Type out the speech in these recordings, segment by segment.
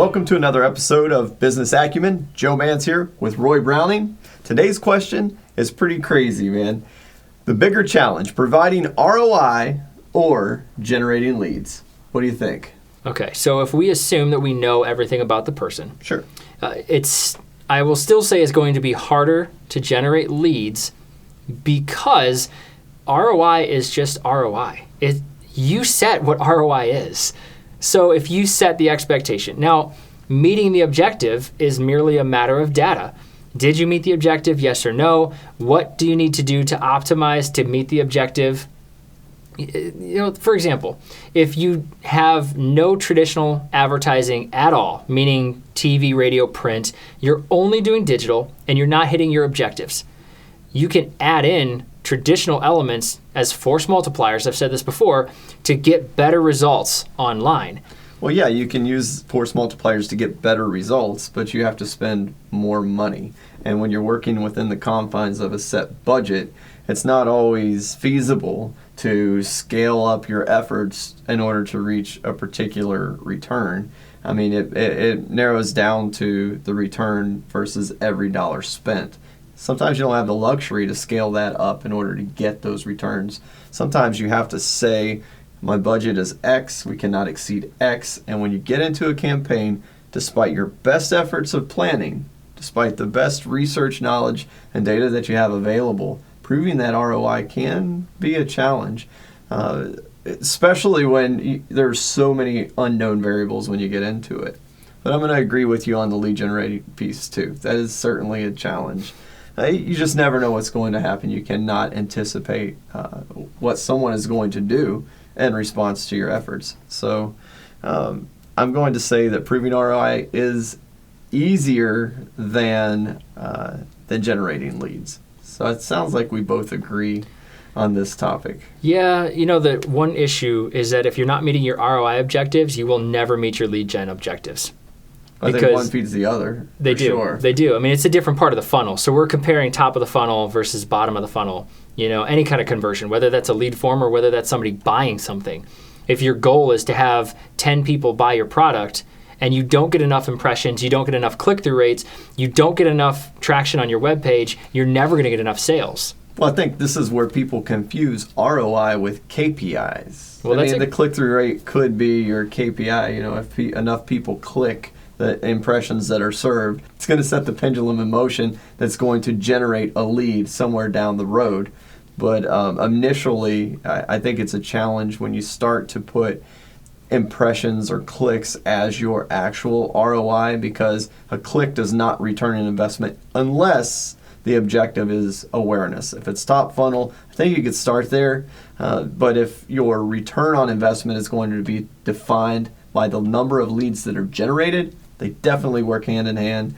Welcome to another episode of Business Acumen. Joe Mans here with Roy Browning. Today's question is pretty crazy, man. The bigger challenge, providing ROI or generating leads. What do you think? Okay, so if we assume that we know everything about the person, Sure. I will still say it's going to be harder to generate leads because ROI is just ROI. You set what ROI is. So if you set the expectation. Now, meeting the objective is merely a matter of data. Did you meet the objective? Yes or no? What do you need to do to optimize to meet the objective? For example, if you have no traditional advertising at all, meaning TV, radio, print, you're only doing digital and you're not hitting your objectives, you can add in traditional elements as force multipliers, I've said this before, to get better results online. Well, yeah, you can use force multipliers to get better results, but you have to spend more money. And when you're working within the confines of a set budget, it's not always feasible to scale up your efforts in order to reach a particular return. I mean, it narrows down to the return versus every dollar spent. Sometimes you don't have the luxury to scale that up in order to get those returns. Sometimes you have to say, my budget is X, we cannot exceed X. And when you get into a campaign, despite your best efforts of planning, despite the best research knowledge and data that you have available, proving that ROI can be a challenge, especially when there's so many unknown variables when you get into it. But I'm going to agree with you on the lead generating piece too. That is certainly a challenge. You just never know what's going to happen. You cannot anticipate what someone is going to do in response to your efforts. So I'm going to say that proving ROI is easier than generating leads. So it sounds like we both agree on this topic. Yeah, the one issue is that if you're not meeting your ROI objectives, you will never meet your lead gen objectives. I think one feeds the other. They do. Sure. They do. I mean, it's a different part of the funnel. So we're comparing top of the funnel versus bottom of the funnel. Any kind of conversion, whether that's a lead form or whether that's somebody buying something. If your goal is to have 10 people buy your product and you don't get enough impressions, you don't get enough click-through rates, you don't get enough traction on your webpage, you're never going to get enough sales. Well, I think this is where people confuse ROI with KPIs. Well, the click-through rate could be your KPI. If enough people click the impressions that are served, it's going to set the pendulum in motion that's going to generate a lead somewhere down the road. But initially, I think it's a challenge when you start to put impressions or clicks as your actual ROI, because a click does not return an investment unless the objective is awareness. If it's top funnel, I think you could start there. But if your return on investment is going to be defined by the number of leads that are generated, they definitely work hand in hand.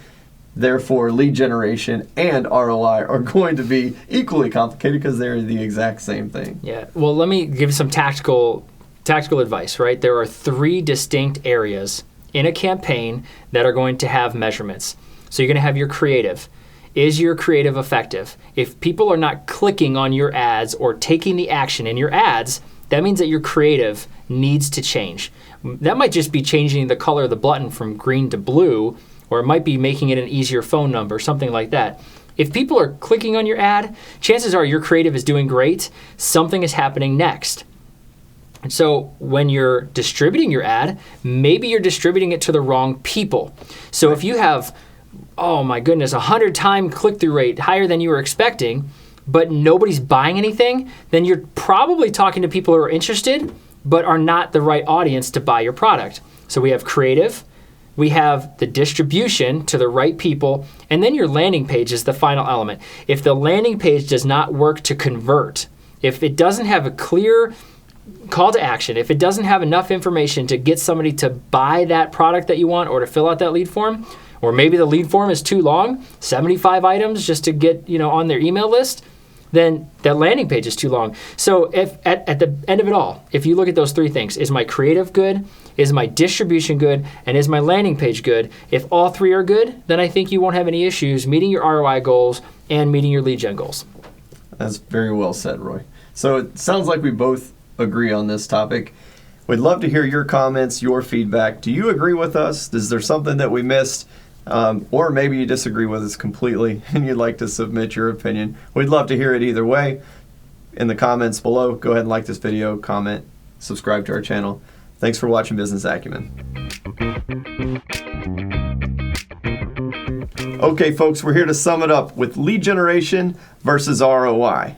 Therefore, lead generation and ROI are going to be equally complicated because they're the exact same thing. Yeah. Well, let me give you some tactical advice, right? There are 3 distinct areas in a campaign that are going to have measurements. So you're going to have your creative. Is your creative effective? If people are not clicking on your ads or taking the action in your ads, that means that your creative needs to change. That might just be changing the color of the button from green to blue, or it might be making it an easier phone number, something like that. If people are clicking on your ad, chances are your creative is doing great. Something is happening next. And so when you're distributing your ad, maybe you're distributing it to the wrong people. So if you have, 100-time click-through rate, higher than you were expecting, but nobody's buying anything, then you're probably talking to people who are interested, but are not the right audience to buy your product. So we have creative, we have the distribution to the right people, and then your landing page is the final element. If the landing page does not work to convert, if it doesn't have a clear call to action, if it doesn't have enough information to get somebody to buy that product that you want or to fill out that lead form, or maybe the lead form is too long, 75 items just to get on their email list, then that landing page is too long. So if at the end of it all, if you look at those 3 things, is my creative good, is my distribution good, and is my landing page good? If all 3 are good, then I think you won't have any issues meeting your ROI goals and meeting your lead gen goals. That's very well said, Roy. So it sounds like we both agree on this topic. We'd love to hear your comments, your feedback. Do you agree with us? Is there something that we missed? Or maybe you disagree with us completely and you'd like to submit your opinion. We'd love to hear it either way. In the comments below, go ahead and like this video, comment, subscribe to our channel. Thanks for watching Business Acumen. Okay, folks, we're here to sum it up with lead generation versus ROI.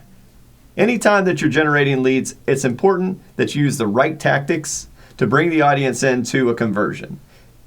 Anytime that you're generating leads, it's important that you use the right tactics to bring the audience into a conversion.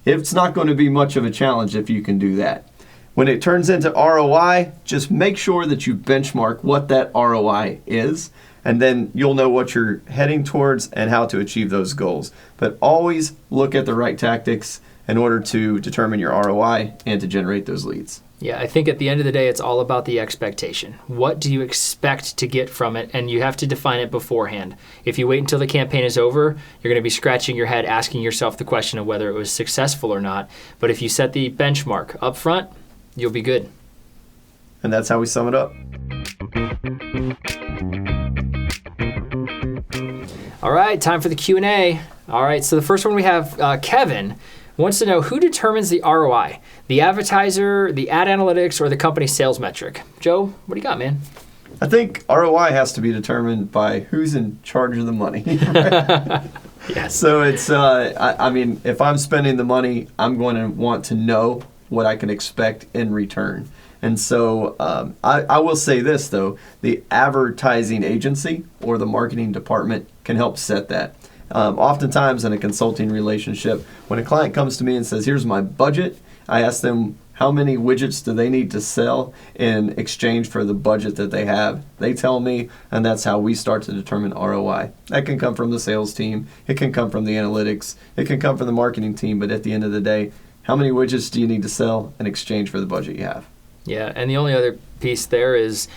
It's not going to be much of a challenge if you can do that. When it turns into ROI, just make sure that you benchmark what that ROI is, and then you'll know what you're heading towards and how to achieve those goals. But always look at the right tactics in order to determine your ROI and to generate those leads. Yeah, I think at the end of the day, it's all about the expectation. What do you expect to get from it? And you have to define it beforehand. If you wait until the campaign is over, you're going to be scratching your head asking yourself the question of whether it was successful or not. But if you set the benchmark up front, you'll be good. And that's how we sum it up. All right, time for the Q&A. All right, so the first one we have Kevin wants to know who determines the ROI, the advertiser, the ad analytics, or the company sales metric. Joe, what do you got, man? I think ROI has to be determined by who's in charge of the money. Yes. So it's, I mean, if I'm spending the money, I'm going to want to know what I can expect in return. And so I will say this, though, the advertising agency or the marketing department can help set that. Oftentimes in a consulting relationship, when a client comes to me and says, here's my budget, I ask them how many widgets do they need to sell in exchange for the budget that they have. They tell me, and that's how we start to determine ROI. That can come from the sales team, it can come from the analytics, it can come from the marketing team, but at the end of the day, how many widgets do you need to sell in exchange for the budget you have? Yeah, and the only other piece there is,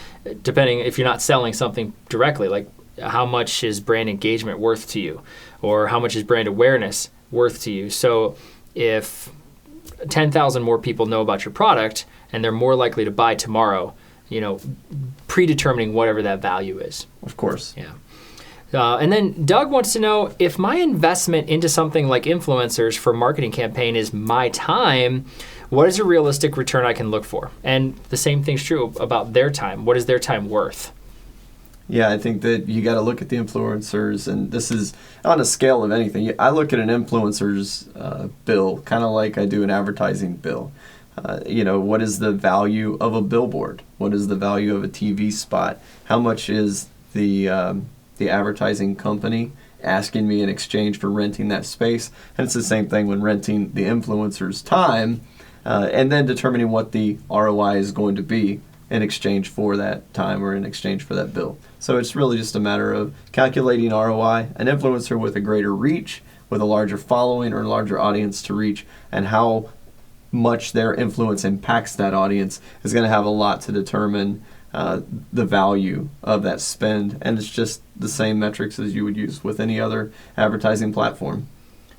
depending if you're not selling something directly, like how much is brand engagement worth to you, or how much is brand awareness worth to you. So if 10,000 more people know about your product and they're more likely to buy tomorrow, predetermining whatever that value is. Of course. Yeah. And then Doug wants to know if my investment into something like influencers for marketing campaign is my time, what is a realistic return I can look for? And the same thing's true about their time. What is their time worth? Yeah, I think that you got to look at the influencers, and this is on a scale of anything. I look at an influencer's bill kind of like I do an advertising bill. What is the value of a billboard? What is the value of a TV spot? How much is the advertising company asking me in exchange for renting that space? And it's the same thing when renting the influencer's time, and then determining what the ROI is going to be in exchange for that time or in exchange for that bill. So it's really just a matter of calculating ROI, an influencer with a greater reach, with a larger following or larger audience to reach, and how much their influence impacts that audience is going to have a lot to determine the value of that spend. And it's just the same metrics as you would use with any other advertising platform.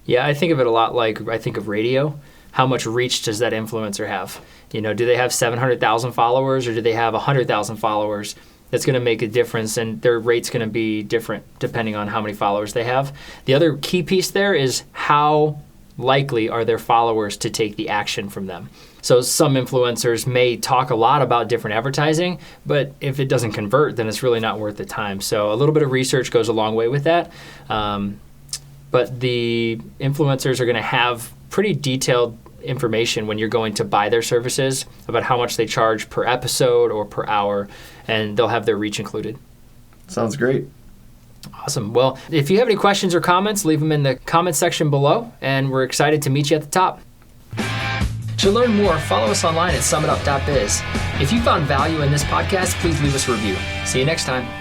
Yeah, I think of it a lot like I think of radio. How much reach does that influencer have? Do they have 700,000 followers or do they have 100,000 followers? That's going to make a difference, and their rate's going to be different depending on how many followers they have. The other key piece there is how likely are their followers to take the action from them. So some influencers may talk a lot about different advertising, but if it doesn't convert, then it's really not worth the time. So a little bit of research goes a long way with that. But the influencers are going to have pretty detailed information when you're going to buy their services about how much they charge per episode or per hour, and they'll have their reach included. Sounds great. Awesome. Well, if you have any questions or comments, leave them in the comment section below, and we're excited to meet you at the top. To learn more, follow us online at summitup.biz. If you found value in this podcast, please leave us a review. See you next time.